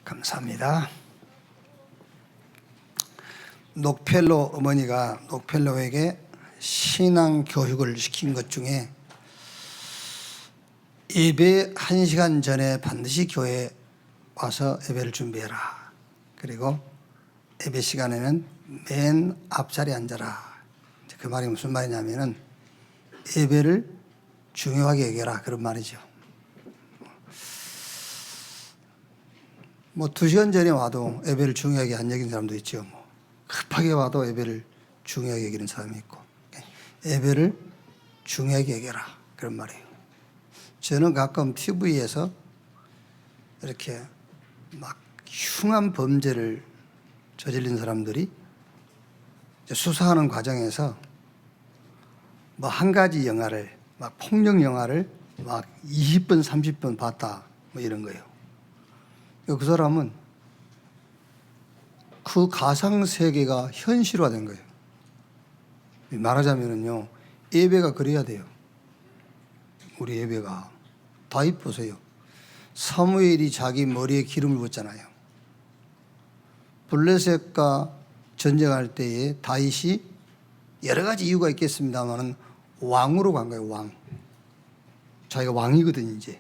감사합니다. 녹펠로 어머니가 녹펠로에게 신앙 교육을 시킨 것 중에 예배 1시간 전에 반드시 교회에 와서 예배를 준비해라. 그리고 예배 시간에는 맨 앞자리에 앉아라. 그 말이 무슨 말이냐면은 예배를 중요하게 여겨라, 그런 말이죠. 뭐 2시간 전에 와도 예배를 중요하게 안 여기는 사람도 있죠. 뭐 급하게 와도 예배를 중요하게 여기는 사람이 있고, 예배를 중요하게 여겨라, 그런 말이에요. 저는 가끔 TV에서 이렇게 막 흉한 범죄를 저지른 사람들이 수사하는 과정에서 뭐 한 가지 영화를, 막 폭력 영화를 막 20번, 30번 봤다, 뭐 이런 거예요. 그 사람은 그 가상 세계가 현실화된 거예요. 말하자면은요, 예배가 그래야 돼요. 우리 예배가 다 보세요. 사무엘이 자기 머리에 기름을 붓잖아요. 블레셋과 전쟁할 때에 다윗이 여러 가지 이유가 있겠습니다만은 왕으로 간 거예요. 왕. 자기가 왕이거든요, 이제.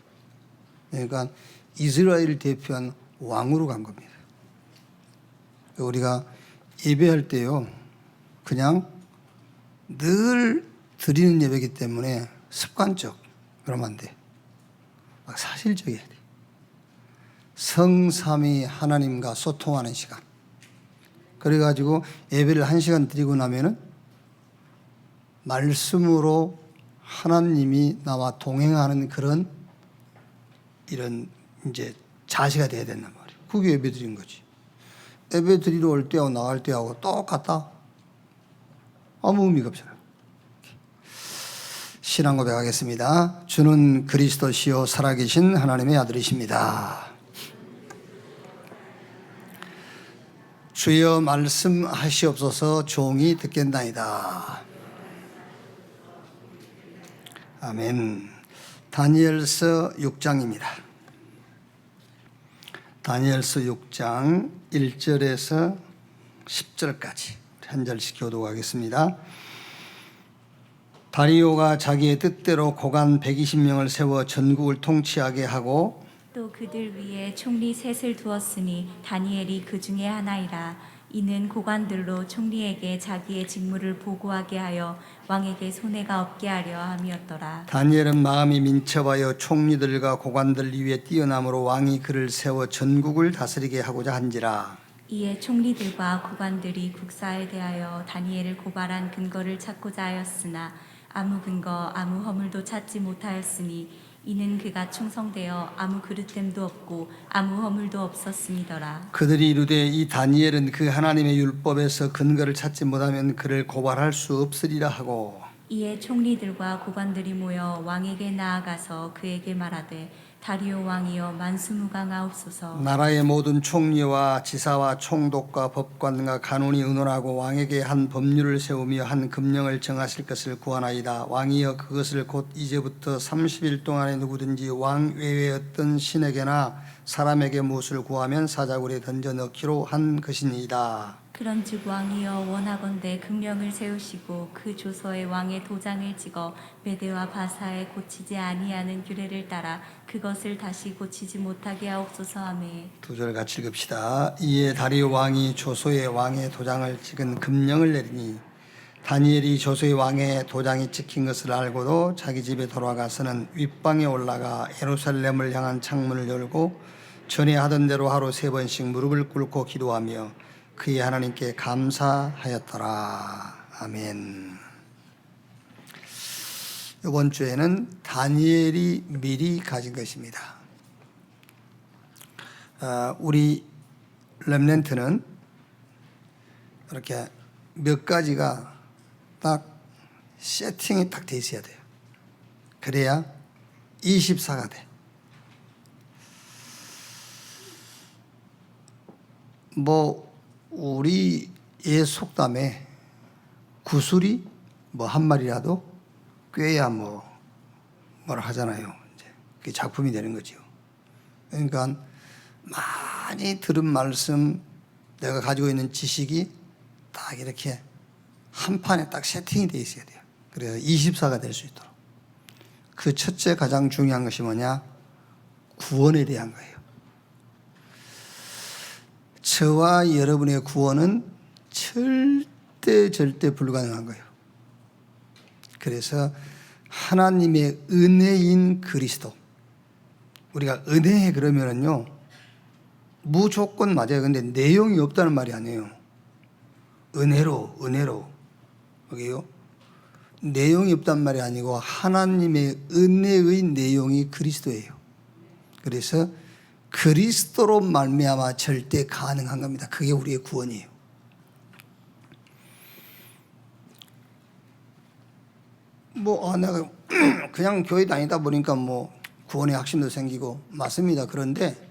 그러니까 이스라엘을 대표한 왕으로 간 겁니다. 우리가 예배할 때요, 그냥 늘 드리는 예배이기 때문에 습관적, 그러면 안 돼. 막 사실적이어야 돼. 성삼위 하나님과 소통하는 시간. 그래가지고 예배를 1시간 드리고 나면은 말씀으로 하나님이 나와 동행하는 그런 이런 이제 자세가 돼야 된단 말이에요. 그게 예배 드린 거지. 예배 드리러 올 때하고 나갈 때하고 똑같다? 아무 의미가 없잖아요. 신앙 고백하겠습니다. 주는 그리스도시요 살아계신 하나님의 아들이십니다. 주여 말씀하시옵소서. 종이 듣겠나이다. 아멘. 다니엘서 6장입니다. 다니엘서 6장 1절에서 10절까지 한 절씩 교독하겠습니다. 다리오가 자기의 뜻대로 고관 120명을 세워 전국을 통치하게 하고 또 그들 위에 총리 셋을 두었으니 다니엘이 그 중에 하나이라. 이는 고관들로 총리에게 자기의 직무를 보고하게 하여 왕에게 손해가 없게 하려 함이었더라. 다니엘은 마음이 민첩하여 총리들과 고관들 위에 뛰어남으로 왕이 그를 세워 전국을 다스리게 하고자 한지라. 이에 총리들과 고관들이 국사에 대하여 다니엘을 고발한 근거를 찾고자 하였으나 아무 근거 아무 허물도 찾지 못하였으니 이는 그가 충성되어 아무 그릇됨도 없고 아무 허물도 없었음이더라. 그들이 이르되 이 다니엘은 그 하나님의 율법에서 근거를 찾지 못하면 그를 고발할 수 없으리라 하고, 이에 총리들과 고관들이 모여 왕에게 나아가서 그에게 말하되 다리오 왕이여 만수무강하옵소서. 나라의 모든 총리와 지사와 총독과 법관과 간원이 의논하고 왕에게 한 법률을 세우며 한 금령을 정하실 것을 구하나이다. 왕이여 그것을 곧 이제부터 30일 동안에 누구든지 왕 외에 어떤 신에게나 사람에게 무엇을 구하면 사자굴에 던져 넣기로 한 것이니이다. 그런즉 왕이여 원하건대 금령을 세우시고 그 조서에 왕의 도장을 찍어 메대와 바사에 고치지 아니하는 규례를 따라 그것을 다시 고치지 못하게 하옵소서 하매. 2절 같이 읽읍시다. 이에 다리오 왕이 조서에 왕의 도장을 찍은 금령을 내리니 다니엘이 조서에 왕의 도장이 찍힌 것을 알고도 자기 집에 돌아가서는 윗방에 올라가 예루살렘을 향한 창문을 열고 전에 하던 대로 하루 3번씩 무릎을 꿇고 기도하며 그의 하나님께 감사하였더라. 아멘. 이번 주에는 다니엘이 미리 가진 것입니다. 우리 렘넌트는 이렇게 몇 가지가 딱 세팅이 딱 돼 있어야 돼요. 그래야 24가 돼. 뭐 우리의 속담에 구슬이 뭐 한 마리라도 꿰야 뭐라 하잖아요. 이제 그게 작품이 되는 거죠. 그러니까 많이 들은 말씀, 내가 가지고 있는 지식이 딱 이렇게 한 판에 딱 세팅이 되어 있어야 돼요. 그래서 24가 될 수 있도록. 그 첫째 가장 중요한 것이 뭐냐? 구원에 대한 거예요. 저와 여러분의 구원은 절대 불가능한 거예요. 그래서 하나님의 은혜인 그리스도. 우리가 은혜 그러면은요, 무조건 맞아요. 근데 내용이 없다는 말이 아니에요. 은혜로. 여기요. 내용이 없단 말이 아니고 하나님의 은혜의 내용이 그리스도예요. 그래서 그리스도로 말미암아 절대 가능한 겁니다. 그게 우리의 구원이에요. 내가 그냥 교회 다니다 보니까 구원의 확신도 생기고 맞습니다. 그런데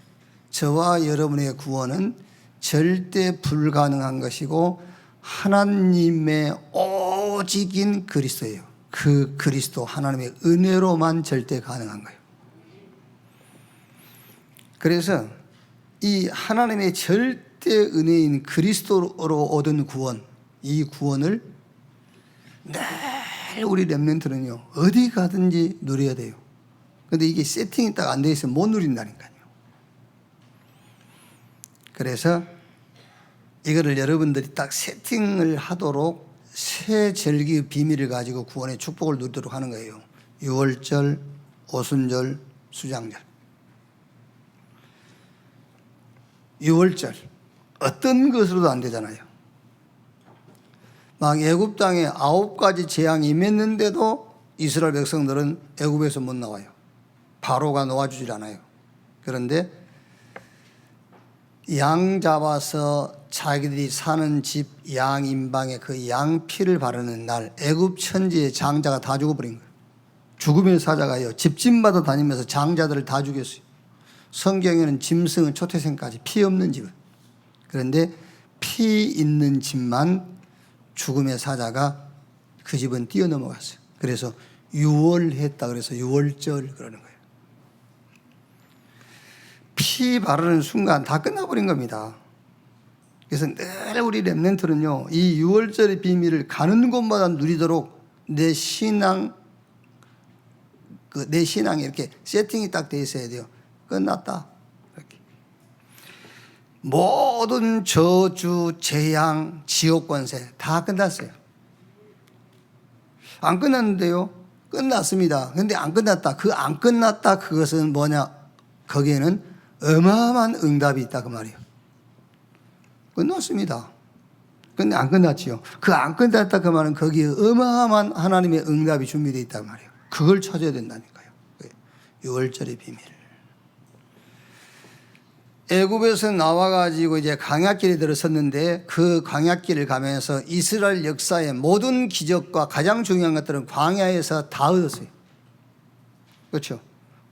저와 여러분의 구원은 절대 불가능한 것이고 하나님의 오직인 그리스도예요. 그 그리스도 하나님의 은혜로만 절대 가능한 거예요. 그래서 이 하나님의 절대 은혜인 그리스도로 얻은 구원, 이 구원을 늘 우리 렘넌트는요 어디 가든지 누려야 돼요. 근데 이게 세팅이 딱 안 돼 있으면 못 누린다니까요. 그래서 이거를 여러분들이 딱 세팅을 하도록 새 절기의 비밀을 가지고 구원의 축복을 누리도록 하는 거예요. 유월절, 오순절, 수장절. 유월절 어떤 것으로도 안 되잖아요. 막 애굽 땅에 9가지 재앙이 임했는데도 이스라엘 백성들은 애굽에서 못 나와요. 바로가 놓아주질 않아요. 그런데 양 잡아서 자기들이 사는 집 양 임방에 그 양 피를 바르는 날 애굽 천지의 장자가 다 죽어버린 거예요. 죽음의 사자가요 집집마다 다니면서 장자들을 다 죽였어요. 성경에는 짐승은 초태생까지 피 없는 집은. 그런데 피 있는 집만 죽음의 사자가 그 집은 뛰어넘어갔어요. 그래서 유월했다 그래서 유월절 그러는 거예요. 피 바르는 순간 다 끝나버린 겁니다. 그래서 늘 우리 렘넌트는요 이 유월절의 비밀을 가는 곳마다 누리도록 내 신앙 내 신앙에 이렇게 세팅이 딱 돼 있어야 돼요. 끝났다. 이렇게. 모든 저주, 재앙, 지옥 권세 다 끝났어요. 안 끝났는데요. 끝났습니다. 근데 안 끝났다. 그 안 끝났다 그것은 뭐냐? 거기에는 어마어마한 응답이 있다 그 말이에요. 끝났습니다. 근데 안 끝났지요. 그 안 끝났다 그 말은 거기에 어마어마한 하나님의 응답이 준비되어 있다 그 말이에요. 그걸 찾아야 된다니까요. 유월절의 비밀. 애굽에서 나와가지고 이제 광야길에 들어섰는데 그 광야길을 가면서 이스라엘 역사의 모든 기적과 가장 중요한 것들은 광야에서 다 얻었어요. 그렇죠?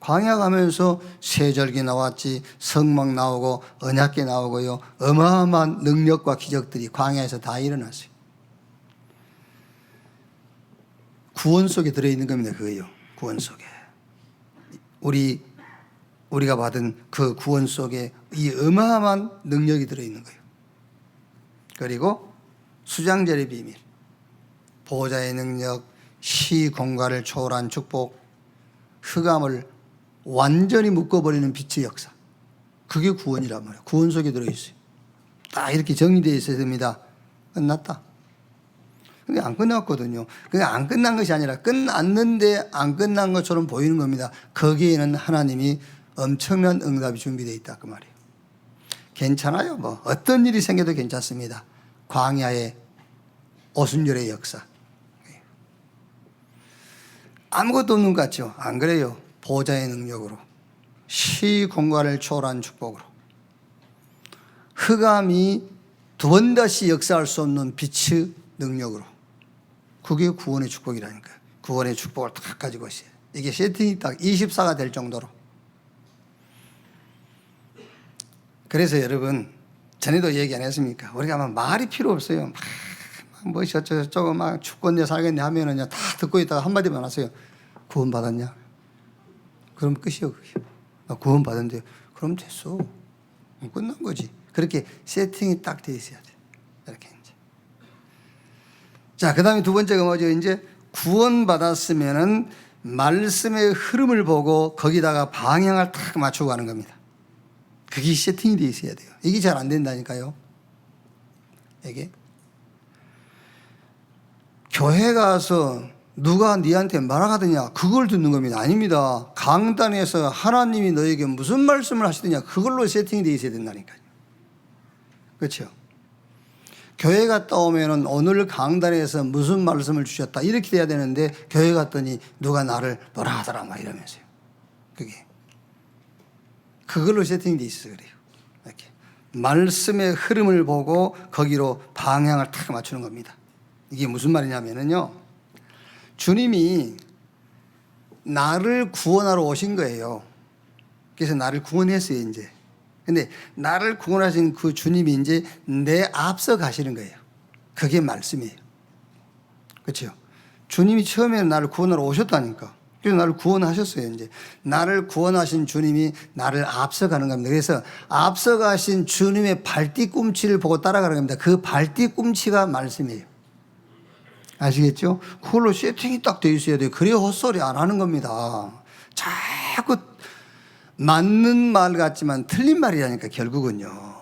광야 가면서 세절기 나왔지, 성막 나오고 언약궤 나오고요. 어마어마한 능력과 기적들이 광야에서 다 일어났어요. 구원 속에 들어있는 겁니다. 그거요. 구원 속에. 우리가 받은 그 구원 속에 이 어마어마한 능력이 들어있는 거예요. 그리고 수장절의 비밀, 보호자의 능력, 시공간을 초월한 축복, 흑암을 완전히 묶어버리는 빛의 역사. 그게 구원이란 말이에요. 구원 속에 들어있어요. 딱 이렇게 정리되어 있어야 됩니다. 끝났다. 근데 안 끝났거든요. 그게 안 끝난 것이 아니라 끝났는데 안 끝난 것처럼 보이는 겁니다. 거기에는 하나님이 엄청난 응답이 준비되어 있다 그 말이에요. 괜찮아요. 어떤 일이 생겨도 괜찮습니다. 광야의 오순절의 역사. 아무것도 없는 것 같죠? 안 그래요. 보호자의 능력으로, 시공간을 초월한 축복으로, 흑암이 두 번 다시 역사할 수 없는 빛의 능력으로. 그게 구원의 축복이라니까요. 구원의 축복을 딱 가지고 있어요. 이게 세팅이 딱 24가 될 정도로. 그래서 여러분, 전에도 얘기 안 했습니까? 우리가 막 말이 필요 없어요. 뭐 저쩌고 막 죽겠네 살겠네 하면은 다 듣고 있다가 한마디만 하세요. 구원 받았냐? 그럼 끝이요. 그게. 나 구원 받았는데 그럼 됐어. 끝난 거지. 그렇게 세팅이 딱 돼 있어야 돼. 이렇게 이제. 자, 그다음에 두 번째가 뭐죠? 이제 구원받았으면은 말씀의 흐름을 보고 거기다가 방향을 딱 맞추고 가는 겁니다. 그게 세팅이 돼 있어야 돼요. 이게 잘 안 된다니까요. 이게 교회 가서 누가 네한테 말하거든요. 그걸 듣는 겁니다. 아닙니다. 강단에서 하나님이 너에게 무슨 말씀을 하시느냐 그걸로 세팅이 돼 있어야 된다니까요. 그렇죠? 교회 갔다 오면은 오늘 강단에서 무슨 말씀을 주셨다 이렇게 돼야 되는데 교회 갔더니 누가 나를 뭐라 하더라 막 이러면서요. 그걸로 세팅이 돼 있어서 그래요. 이렇게 말씀의 흐름을 보고 거기로 방향을 딱 맞추는 겁니다. 이게 무슨 말이냐면은요. 주님이 나를 구원하러 오신 거예요. 그래서 나를 구원했어요, 이제. 근데 나를 구원하신 그 주님이 이제 내 앞서 가시는 거예요. 그게 말씀이에요. 그렇죠? 주님이 처음에는 나를 구원하러 오셨다니까. 그래서 나를 구원하셨어요, 이제. 나를 구원하신 주님이 나를 앞서 가는 겁니다. 그래서 앞서 가신 주님의 발뒤꿈치를 보고 따라가는 겁니다. 그 발뒤꿈치가 말씀이에요. 아시겠죠? 그걸로 세팅이 딱 돼 있어야 돼요. 그래야 헛소리 안 하는 겁니다. 자꾸 맞는 말 같지만 틀린 말이라니까 결국은요.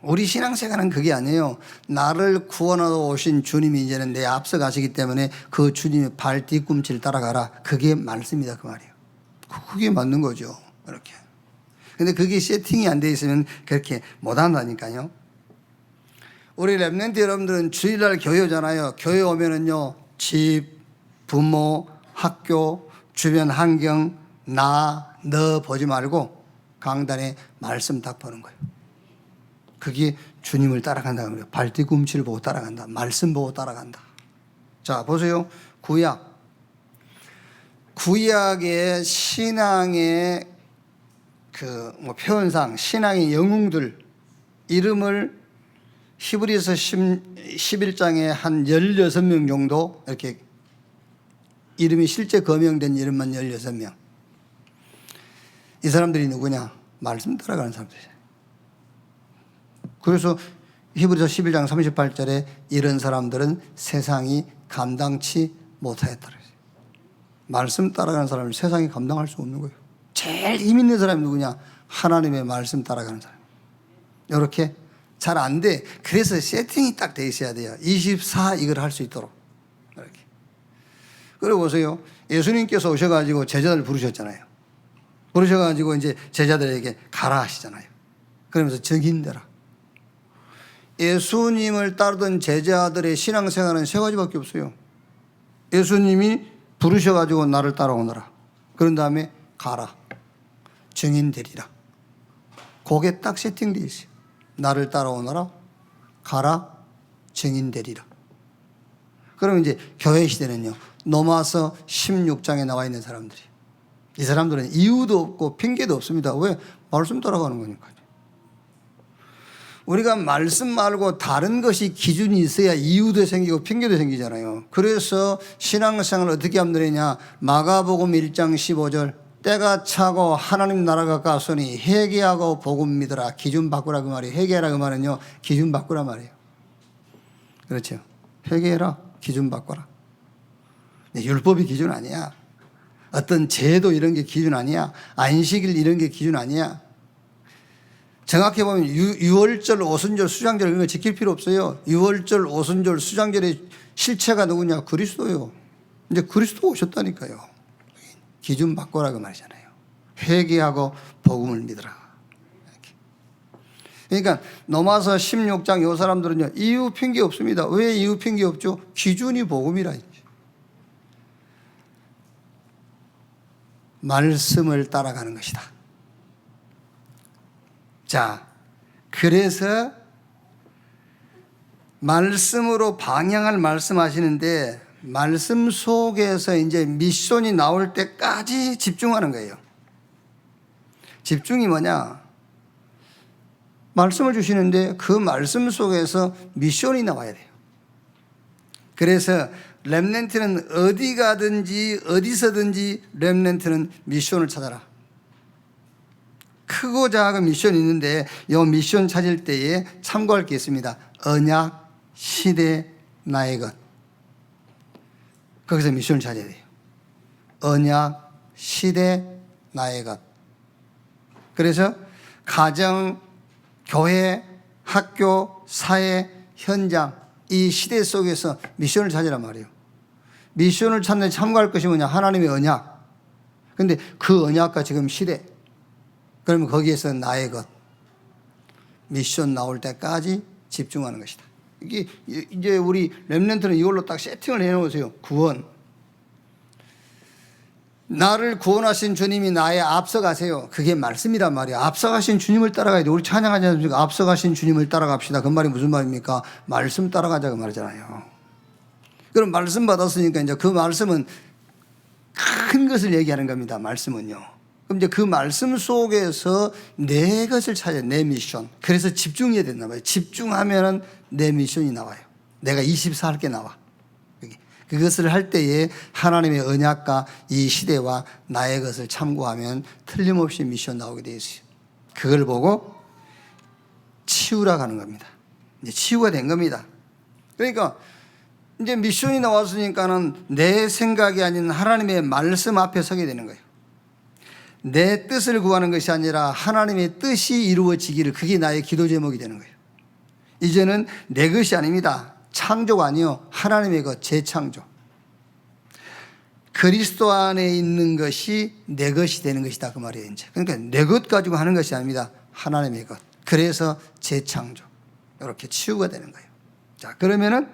우리 신앙생활은 그게 아니에요. 나를 구원하러 오신 주님이 이제는 내 앞서 가시기 때문에 그 주님의 발 뒤꿈치를 따라가라. 그게 말씀이다 그 말이에요. 그게 맞는 거죠. 이렇게. 근데 그게 세팅이 안 돼 있으면 그렇게 못 한다니까요. 우리 랩런트 여러분들은 주일날 교회 오잖아요. 교회 오면은요, 집, 부모, 학교, 주변 환경, 너 보지 말고 강단에 말씀 딱 보는 거예요. 그게 주님을 따라간다는 거예요. 발뒤꿈치를 보고 따라간다. 말씀 보고 따라간다. 자, 보세요. 구약의 신앙의 표현상, 신앙의 영웅들 이름을 히브리서 11장에 한 16명 정도 이렇게 이름이 실제 거명된 이름만 16명. 이 사람들이 누구냐? 말씀 따라가는 사람들이에요. 그래서 히브리서 11장 38절에 이런 사람들은 세상이 감당치 못하였다. 말씀 따라가는 사람을 세상이 감당할 수 없는 거예요. 제일 힘 있는 사람이 누구냐? 하나님의 말씀 따라가는 사람. 이렇게 잘 안 돼. 그래서 세팅이 딱 돼 있어야 돼요. 24 이걸 할 수 있도록. 이렇게. 그리고 보세요. 예수님께서 오셔가지고 제자들 부르셨잖아요. 부르셔가지고 이제 제자들에게 가라 하시잖아요. 그러면서 적인대라. 예수님을 따르던 제자들의 신앙생활은 세 가지밖에 없어요. 예수님이 부르셔가지고 나를 따라오너라. 그런 다음에 가라. 증인 되리라. 그게 딱 세팅되어 있어요. 나를 따라오너라. 가라. 증인 되리라. 그럼 이제 교회 시대는요. 로마서 16장에 나와 있는 사람들이. 이 사람들은 이유도 없고 핑계도 없습니다. 왜? 말씀 따라가는 거니까요. 우리가 말씀 말고 다른 것이 기준이 있어야 이유도 생기고 핑계도 생기잖아요. 그래서 신앙생활을 어떻게 하면 되느냐. 마가복음 1장 15절 때가 차고 하나님 나라가 가까우니 회개하고 복음 믿으라. 기준 바꾸라 그 말이에요. 회개하라 그 말은요. 기준 바꾸라 말이에요. 그렇죠. 회개해라. 기준 바꿔라. 율법이 기준 아니야. 어떤 제도 이런 게 기준 아니야. 안식일 이런 게 기준 아니야. 정확히 보면 유월절, 오순절, 수장절 이런 거 지킬 필요 없어요. 유월절, 오순절, 수장절의 실체가 누구냐? 그리스도요. 이제 그리스도 오셨다니까요. 기준 바꿔라 그 말이잖아요. 회개하고 복음을 믿으라. 이렇게. 그러니까 로마서 16장 요 사람들은요. 이유 핑계 없습니다. 왜 이유 핑계 없죠? 기준이 복음이라. 말씀을 따라가는 것이다. 자, 그래서 말씀으로 방향을 말씀하시는데 말씀 속에서 이제 미션이 나올 때까지 집중하는 거예요. 집중이 뭐냐? 말씀을 주시는데 그 말씀 속에서 미션이 나와야 돼요. 그래서 렘넌트는 어디 가든지 어디서든지 렘넌트는 미션을 찾아라. 크고 작은 미션이 있는데 이 미션 찾을 때에 참고할 게 있습니다. 언약, 시대, 나의 것. 거기서 미션을 찾아야 돼요. 언약, 시대, 나의 것. 그래서 가정, 교회, 학교, 사회, 현장 이 시대 속에서 미션을 찾으란 말이에요. 미션을 찾는 데 참고할 것이 뭐냐? 하나님의 언약. 근데 그 언약과 지금 시대. 그러면 거기에서 나의 것. 미션 나올 때까지 집중하는 것이다. 이게 이제 우리 렘넌트는 이걸로 딱 세팅을 해놓으세요. 구원. 나를 구원하신 주님이 나의 앞서가세요. 그게 말씀이란 말이에요. 앞서가신 주님을 따라가야 돼. 우리 찬양하지 않습니까? 앞서가신 주님을 따라갑시다. 그 말이 무슨 말입니까? 말씀 따라가자 그 말이잖아요. 그럼 말씀 받았으니까 이제 그 말씀은 큰 것을 얘기하는 겁니다. 말씀은요. 그럼 이제 그 말씀 속에서 내 것을 찾아야 내 미션. 그래서 집중해야 된다 말이에요. 집중하면은 내 미션이 나와요. 내가 24할 게 나와. 그것을 할 때에 하나님의 언약과 이 시대와 나의 것을 참고하면 틀림없이 미션 나오게 되어 있어요. 그걸 보고 치우라고 하는 겁니다. 이제 치유가 된 겁니다. 그러니까 이제 미션이 나왔으니까는 내 생각이 아닌 하나님의 말씀 앞에 서게 되는 거예요. 내 뜻을 구하는 것이 아니라 하나님의 뜻이 이루어지기를, 그게 나의 기도 제목이 되는 거예요. 이제는 내 것이 아닙니다. 창조가 아니요, 하나님의 것, 재창조. 그리스도 안에 있는 것이 내 것이 되는 것이다 그 말이에요. 이제 그러니까 내 것 가지고 하는 것이 아닙니다. 하나님의 것. 그래서 재창조. 이렇게 치유가 되는 거예요. 자, 그러면은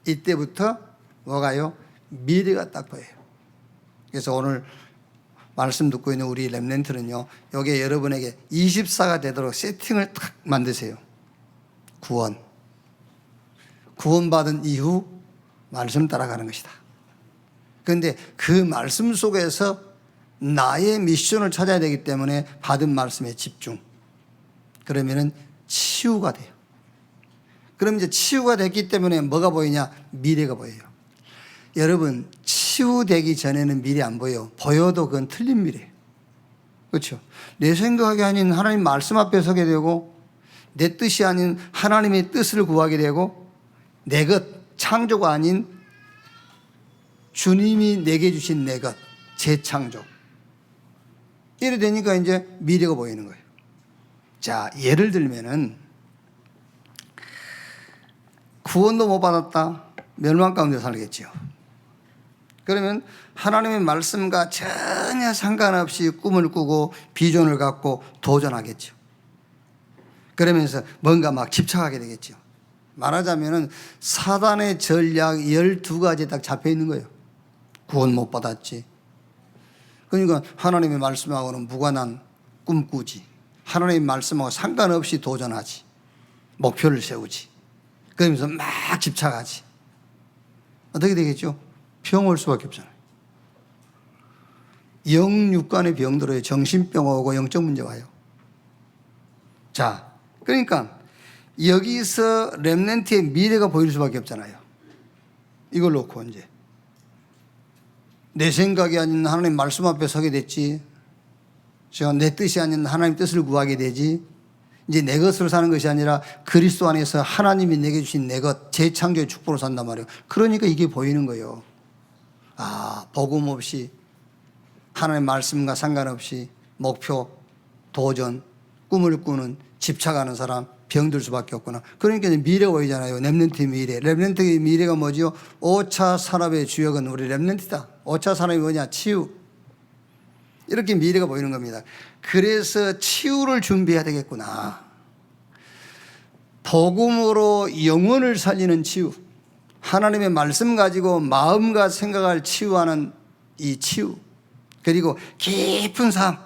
이때부터 뭐가요? 미래가 딱 보여요. 그래서 오늘 말씀 듣고 있는 우리 렘넌트는요, 여기에 여러분에게 24가 되도록 세팅을 딱 만드세요. 구원받은 이후 말씀 따라가는 것이다. 그런데 그 말씀 속에서 나의 미션을 찾아야 되기 때문에 받은 말씀에 집중. 그러면은 치유가 돼요. 그럼 이제 치유가 됐기 때문에 뭐가 보이냐? 미래가 보여요. 여러분, 치유되기 전에는 미래 안 보여요. 보여도 그건 틀린 미래예요. 그렇죠? 내 생각이 아닌 하나님 말씀 앞에 서게 되고, 내 뜻이 아닌 하나님의 뜻을 구하게 되고, 내 것, 창조가 아닌 주님이 내게 주신 내 것, 재창조. 이래 되니까 이제 미래가 보이는 거예요. 자, 예를 들면은 구원도 못 받았다. 멸망 가운데 살겠지요. 그러면 하나님의 말씀과 전혀 상관없이 꿈을 꾸고 비전을 갖고 도전하겠죠. 그러면서 뭔가 막 집착하게 되겠죠. 말하자면은 사단의 전략 12가지 딱 잡혀 있는 거예요. 구원 못 받았지. 그러니까 하나님의 말씀하고는 무관한 꿈꾸지. 하나님의 말씀하고 상관없이 도전하지. 목표를 세우지. 그러면서 막 집착하지. 어떻게 되겠죠? 병 올 수밖에 없잖아요. 영육간의 병 들어요. 정신병 오고 영적 문제 와요. 자, 그러니까 여기서 렘넌트의 미래가 보일 수밖에 없잖아요. 이걸 놓고 이제 내 생각이 아닌 하나님 말씀 앞에 서게 됐지. 제가 내 뜻이 아닌 하나님 뜻을 구하게 되지. 이제 내 것으로 사는 것이 아니라 그리스도 안에서 하나님이 내게 주신 내 것, 재창조의 축복으로 산단 말이에요. 그러니까 이게 보이는 거예요. 아, 복음 없이 하나님 말씀과 상관없이 목표, 도전, 꿈을 꾸는, 집착하는 사람 병들 수밖에 없구나. 그러니까 미래가 보이잖아요. 렘넌트의 미래. 렘넌트의 미래가 뭐지요? 5차 산업의 주역은 우리 렘넌트다. 5차 산업이 뭐냐? 치유. 이렇게 미래가 보이는 겁니다. 그래서 치유를 준비해야 되겠구나. 복음으로 영혼을 살리는 치유. 하나님의 말씀 가지고 마음과 생각을 치유하는 이 치유. 그리고 깊은 삶.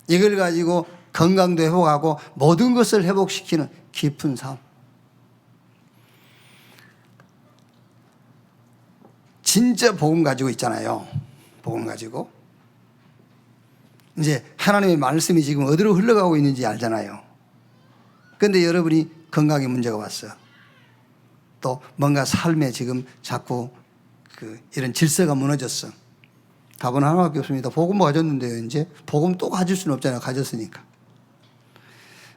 이걸 가지고 건강도 회복하고 모든 것을 회복시키는 깊은 삶. 진짜 복음 가지고 있잖아요. 복음 가지고. 이제 하나님의 말씀이 지금 어디로 흘러가고 있는지 알잖아요. 그런데 여러분이 건강에 문제가 왔어. 또 뭔가 삶에 지금 자꾸 이런 질서가 무너졌어. 답은 하나밖에 없습니다. 복음 가졌는데요. 이제 복음 또 가질 수는 없잖아요. 가졌으니까.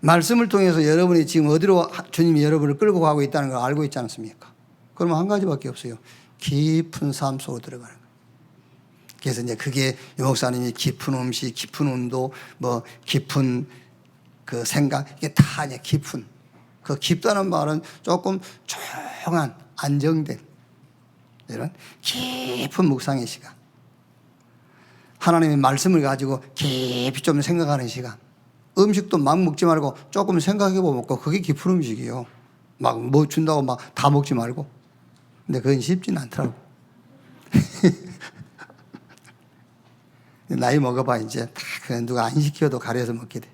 말씀을 통해서 여러분이 지금 어디로 주님이 여러분을 끌고 가고 있다는 걸 알고 있지 않습니까? 그러면 한 가지밖에 없어요. 깊은 삶 속으로 들어가는 거예요. 그래서 이제 그게 유 목사님이 깊은 음식, 깊은 운동, 뭐 깊은 그 생각, 이게 다 이제 깊은, 그 깊다는 말은 조금 조용한, 안정된 이런 깊은 묵상의 시간. 하나님의 말씀을 가지고 깊이 좀 생각하는 시간. 음식도 막 먹지 말고 조금 생각해보고 먹고, 그게 깊은 음식이에요. 막 뭐 준다고 막 다 먹지 말고. 근데 그건 쉽지는 않더라고. 나이 먹어봐 이제 다 누가 안 시켜도 가려서 먹게 돼.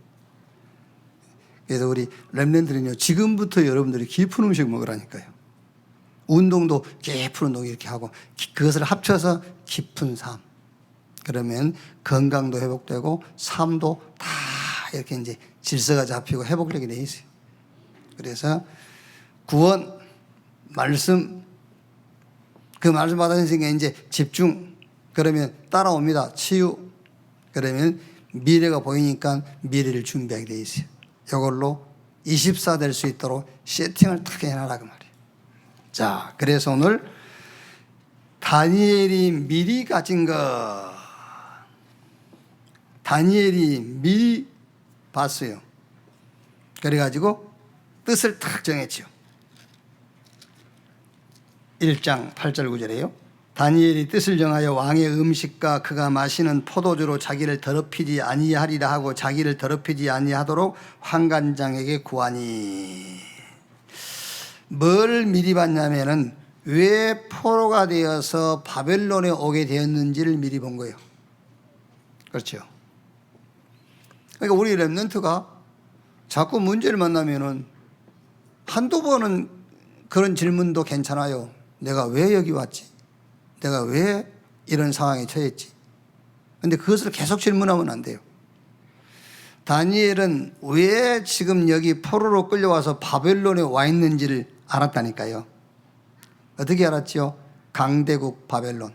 그래서 우리 렘넌트는요, 지금부터 여러분들이 깊은 음식 먹으라니까요. 운동도 깊은 운동 이렇게 하고, 그것을 합쳐서 깊은 삶. 그러면 건강도 회복되고 삶도 다 이렇게 이제 질서가 잡히고 회복력이 돼 있어요. 그래서 구원, 말씀, 그 말씀 받으시니까 이제 집중. 그러면 따라옵니다. 치유. 그러면 미래가 보이니까 미래를 준비하게 돼 있어요. 이걸로 24 될 수 있도록 세팅을 딱 해놔라 그 말이에요. 자, 그래서 오늘 다니엘이 미리 가진 것, 다니엘이 미리 봤어요. 그래가지고 뜻을 딱 정했죠. 1장 8절 9절에요. 다니엘이 뜻을 정하여 왕의 음식과 그가 마시는 포도주로 자기를 더럽히지 아니하리라 하고 자기를 더럽히지 아니하도록 환관장에게 구하니. 뭘 미리 봤냐면은 왜 포로가 되어서 바벨론에 오게 되었는지를 미리 본 거예요. 그렇죠. 그러니까 우리 렘넌트가 자꾸 문제를 만나면은 한두 번은 그런 질문도 괜찮아요. 내가 왜 여기 왔지? 내가 왜 이런 상황에 처했지? 근데 그것을 계속 질문하면 안 돼요. 다니엘은 왜 지금 여기 포로로 끌려와서 바벨론에 와 있는지를 알았다니까요. 어떻게 알았지요? 강대국 바벨론.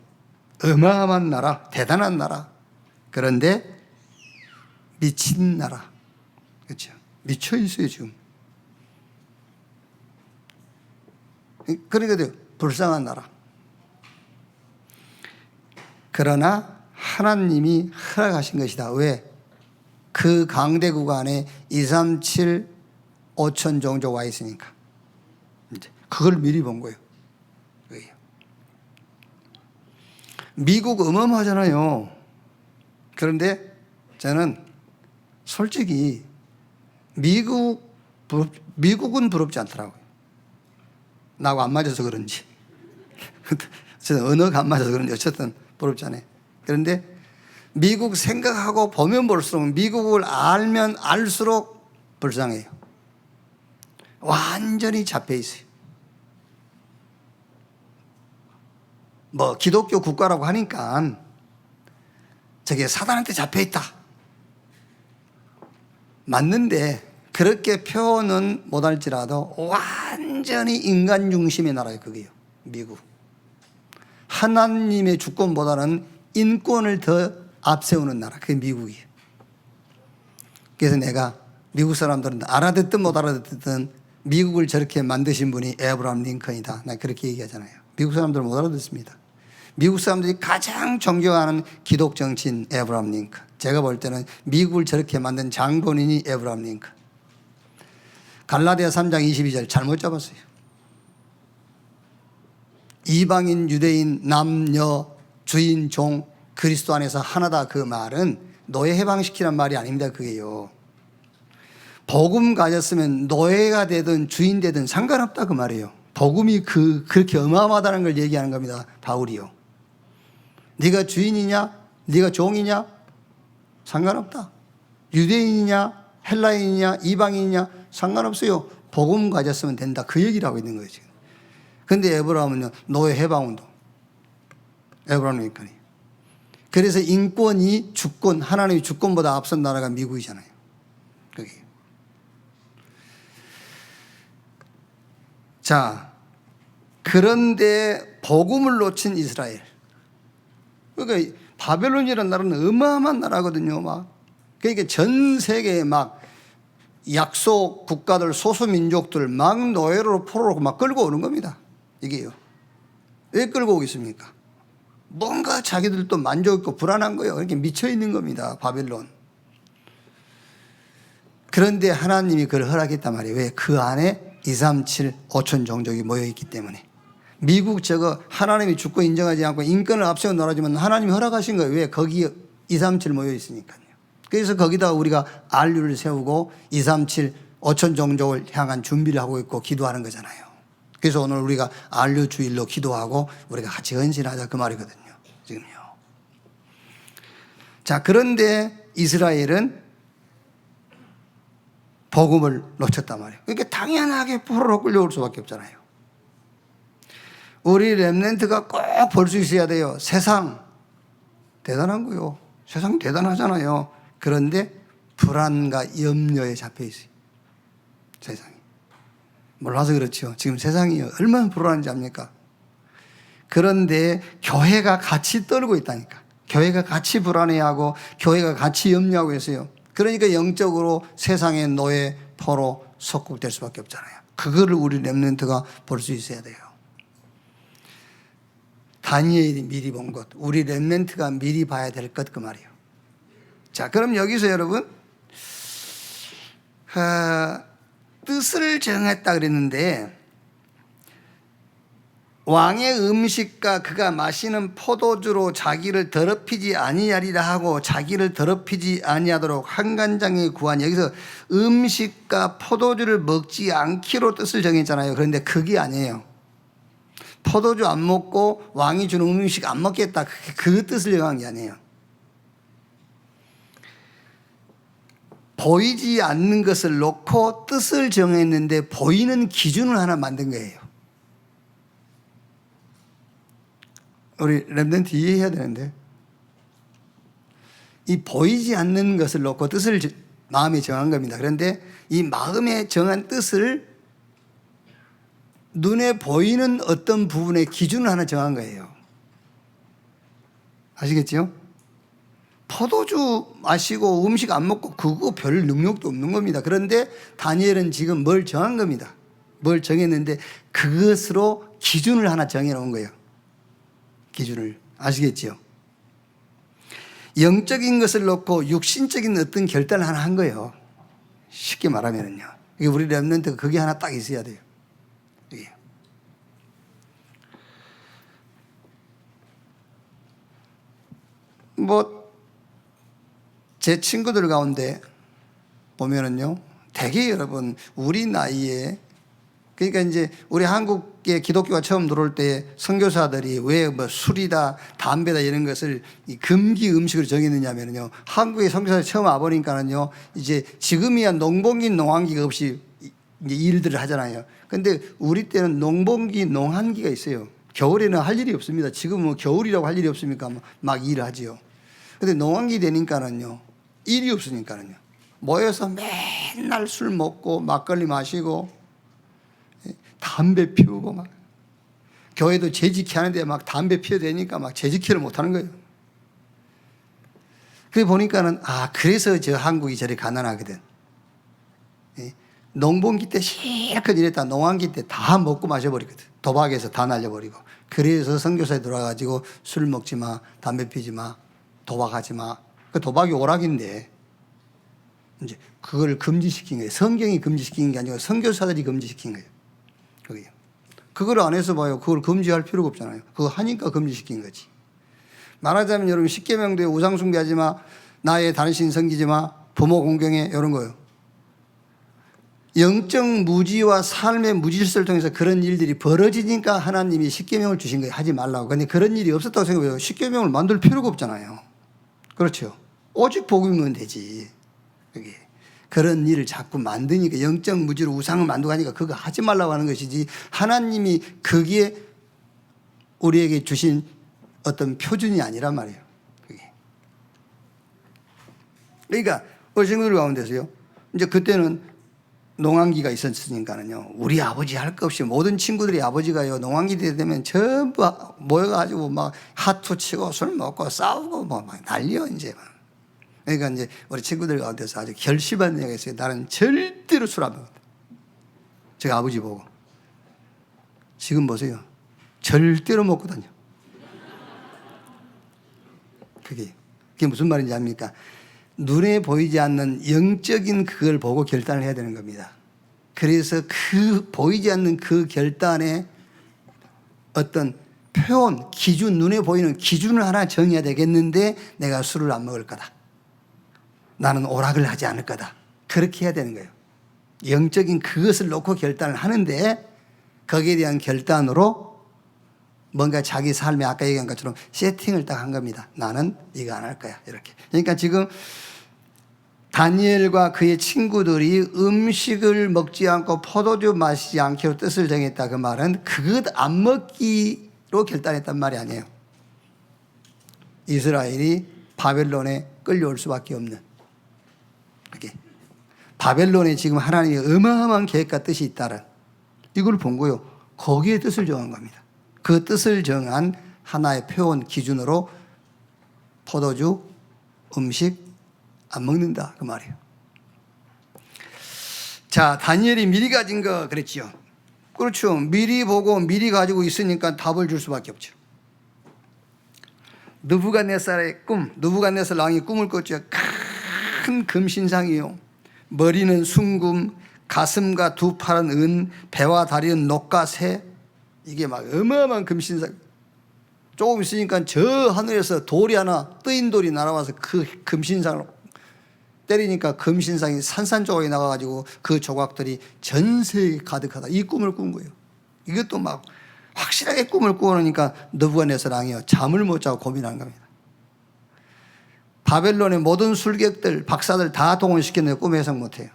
어마어마한 나라, 대단한 나라. 그런데 미친 나라. 그렇죠? 미쳐 있어요, 지금. 그러니까 불쌍한 나라. 그러나 하나님이 허락하신 것이다. 왜? 그 강대국 안에 2, 3, 7, 5천 종족 와 있으니까. 그걸 미리 본 거예요. 미국 어마어마하잖아요. 그런데 저는 솔직히 미국은 부럽지 않더라고요. 나하고 안 맞아서 그런지. 저는 언어가 안 맞아서 그런지 어쨌든 부럽지 않아요. 그런데 미국 생각하고 보면 볼수록, 미국을 알면 알수록 불쌍해요. 완전히 잡혀 있어요. 뭐 기독교 국가라고 하니까 저게 사단한테 잡혀 있다. 맞는데 그렇게 표현은 못할지라도 완전히 인간 중심의 나라예요. 그게요. 미국. 하나님의 주권보다는 인권을 더 앞세우는 나라. 그게 미국이에요. 그래서 내가 미국 사람들은 알아듣든 못 알아듣든 미국을 저렇게 만드신 분이 에브라함 링컨이다. 나 그렇게 얘기하잖아요. 미국 사람들은 못 알아듣습니다. 미국 사람들이 가장 존경하는 기독 정치인 에브라함 링컨. 제가 볼 때는 미국을 저렇게 만든 장본인이 에브라함 링컨. 갈라디아 3장 22절 잘못 잡았어요. 이방인, 유대인, 남녀, 주인, 종, 그리스도 안에서 하나다. 그 말은 노예 해방시키란 말이 아닙니다. 그게요. 복음 가졌으면 노예가 되든 주인 되든 상관없다 그 말이에요. 복음이 그렇게 어마어마하다는 걸 얘기하는 겁니다. 바울이요. 네가 주인이냐? 네가 종이냐? 상관없다. 유대인이냐? 헬라인이냐? 이방인이냐? 상관없어요. 복음 가졌으면 된다. 그 얘기를 하고 있는 거예요, 지금. 근데 에브라함은요, 노예 해방운동. 에브라함 링컨이. 그래서 인권이 주권, 하나님의 주권보다 앞선 나라가 미국이잖아요. 그게. 자, 그런데 복음을 놓친 이스라엘. 그러니까 바벨론이라는 나라는 어마어마한 나라거든요. 막 그러니까 전 세계에 막 약소 국가들, 소수민족들 막 노예로 포로로 막 끌고 오는 겁니다. 이게요. 왜 끌고 오겠습니까? 뭔가 자기들도 만족 있고 불안한 거예요. 이렇게 미쳐 있는 겁니다. 바벨론. 그런데 하나님이 그걸 허락했단 말이에요. 왜? 그 안에 237 5천 종족이 모여 있기 때문에. 미국 저거 하나님이 주권 인정하지 않고 인권을 앞세워 놀아주면 하나님이 허락하신 거예요. 왜? 거기 237 모여 있으니까요. 그래서 거기다 우리가 RU를 세우고 237 5천 종족을 향한 준비를 하고 있고 기도하는 거잖아요. 그래서 오늘 우리가 RU 주일로 기도하고 우리가 같이 헌신하자 그 말이거든요. 지금요. 자, 그런데 이스라엘은 복음을 놓쳤단 말이에요. 그러니까 당연하게 포로로 끌려올 수밖에 없잖아요. 우리 렘넌트가 꼭 볼 수 있어야 돼요. 세상 대단한 거요. 세상 대단하잖아요. 그런데 불안과 염려에 잡혀 있어요. 세상이. 몰라서 그렇죠. 지금 세상이 얼마나 불안한지 압니까? 그런데 교회가 같이 떨고 있다니까. 교회가 같이 불안해하고 교회가 같이 염려하고 있어요. 그러니까 영적으로 세상의 노예, 포로, 속국될 수밖에 없잖아요. 그거를 우리 렘넌트가 볼 수 있어야 돼요. 다니엘이 미리 본 것, 우리 렘넌트가 미리 봐야 될 것 그 말이에요. 자, 그럼 여기서 여러분 뜻을 정했다 그랬는데 왕의 음식과 그가 마시는 포도주로 자기를 더럽히지 아니하리라 하고 자기를 더럽히지 아니하도록 한간장에 구한, 여기서 음식과 포도주를 먹지 않기로 뜻을 정했잖아요. 그런데 그게 아니에요. 포도주 안 먹고 왕이 주는 음식 안 먹겠다, 그 뜻을 정한 게 아니에요. 보이지 않는 것을 놓고 뜻을 정했는데 보이는 기준을 하나 만든 거예요. 우리 렘넌트 이해해야 되는데, 이 보이지 않는 것을 놓고 뜻을 마음에 정한 겁니다. 그런데 이 마음에 정한 뜻을 눈에 보이는 어떤 부분의 기준을 하나 정한 거예요. 아시겠죠? 포도주 마시고 음식 안 먹고 그거 별 능력도 없는 겁니다. 그런데 다니엘은 지금 뭘 정한 겁니다. 뭘 정했는데 그것으로 기준을 하나 정해놓은 거예요. 기준을. 아시겠죠? 영적인 것을 놓고 육신적인 어떤 결단을 하나 한 거예요. 쉽게 말하면요. 이게 우리 렘넌트가 그게 하나 딱 있어야 돼요. 이게. 제 친구들 가운데 보면은요, 대개 여러분, 우리 나이에, 그러니까 이제 우리 한국에 기독교가 처음 들어올 때 선교사들이 왜 뭐 술이다, 담배다 이런 것을 금기 음식으로 정했느냐면요, 한국에 선교사들이 처음 와보니까는요, 이제 지금이야 농번기, 농한기가 없이 이제 일들을 하잖아요. 근데 우리 때는 농번기, 농한기가 있어요. 겨울에는 할 일이 없습니다. 지금 뭐 겨울이라고 할 일이 없으니까 막 일을 하지요. 근데 농한기 되니까는요, 일이 없으니까는요, 모여서 맨날 술 먹고 막걸리 마시고 담배 피우고 막, 교회도 재직회 하는데 막 담배 피워야 되니까 막 재직회를 못 하는 거예요. 그래 보니까는, 그래서 저 한국이 저리 가난하거든. 농번기 때 실컷 일했다 농한기 때 다 먹고 마셔버리거든. 도박에서 다 날려버리고. 그래서 선교사에 들어와가지고 술 먹지 마, 담배 피지 마, 도박하지 마. 그 도박이 오락인데 이제 그걸 금지시킨 거예요. 성경이 금지시킨 게 아니고 선교사들이 금지시킨 거예요. 그게. 그걸 안 해서 봐요. 그걸 금지할 필요가 없잖아요. 그거 하니까 금지시킨 거지. 말하자면 여러분, 십계명도에 우상 숭배하지 마, 나의 다른 신 섬기지 마, 부모 공경해, 이런 거예요. 영적 무지와 삶의 무질서를 통해서 그런 일들이 벌어지니까 하나님이 십계명을 주신 거예요. 하지 말라고. 근데 그런 일이 없었다고 생각해요. 십계명을 만들 필요가 없잖아요. 그렇죠. 오직 복음이면 되지. 그게. 그런 일을 자꾸 만드니까, 영적 무지로 우상을 만들고 하니까 그거 하지 말라고 하는 것이지, 하나님이 그게 우리에게 주신 어떤 표준이 아니란 말이에요. 그게. 그러니까 우리 친구들 가운데서요, 이제 그때는 농한기가 있었으니까는요. 우리 아버지 할 것 없이 모든 친구들이 아버지가요. 농한기 되면 전부 모여가지고 막 하투 치고 술 먹고 싸우고 뭐 막 난리요 이제. 그러니까 이제 우리 친구들 가운데서 아주 결심한 얘기가 있어요. 나는 절대로 술 안 먹는다. 제가 아버지 보고 지금 보세요. 절대로 먹고 다녀. 그게 무슨 말인지 압니까? 눈에 보이지 않는 영적인 그걸 보고 결단을 해야 되는 겁니다. 그래서 그 보이지 않는 그 결단에 어떤 표현, 기준, 눈에 보이는 기준을 하나 정해야 되겠는데 내가 술을 안 먹을 거다. 나는 오락을 하지 않을 거다. 그렇게 해야 되는 거예요. 영적인 그것을 놓고 결단을 하는데 거기에 대한 결단으로 뭔가 자기 삶에 아까 얘기한 것처럼 세팅을 딱 한 겁니다. 나는 이거 안 할 거야. 이렇게. 그러니까 지금 다니엘과 그의 친구들이 음식을 먹지 않고 포도주 마시지 않기로 뜻을 정했다. 그 말은 그것 안 먹기로 결단했단 말이 아니에요. 이스라엘이 바벨론에 끌려올 수밖에 없는. 그게 바벨론에 지금 하나님의 어마어마한 계획과 뜻이 있다는 이걸 본 거요. 거기에 뜻을 정한 겁니다. 그 뜻을 정한 하나의 표현 기준으로 포도주, 음식 안 먹는다 그 말이에요. 자, 다니엘이 미리 가진 거 그랬지요. 그렇죠. 미리 보고 미리 가지고 있으니까 답을 줄 수밖에 없죠. 느부갓네살의 꿈, 느부갓네살 왕이 꿈을 꿨죠. 큰 금신상이요. 머리는 순금, 가슴과 두 팔은 은, 배와 다리는 녹과 새. 이게 막 어마어마한 금신상. 조금 있으니까 저 하늘에서 돌이 하나 뜨인 돌이 날아와서 그 금신상을 때리니까 금신상이 산산조각이 나가가지고 그 조각들이 전 세계에 가득하다. 이 꿈을 꾼 거예요. 이것도 막 확실하게 꿈을 꾸어놓으니까 느부갓네살 왕이요. 잠을 못 자고 고민한 겁니다. 바벨론의 모든 술객들, 박사들 다 동원시켰는데 꿈 해석 못해요.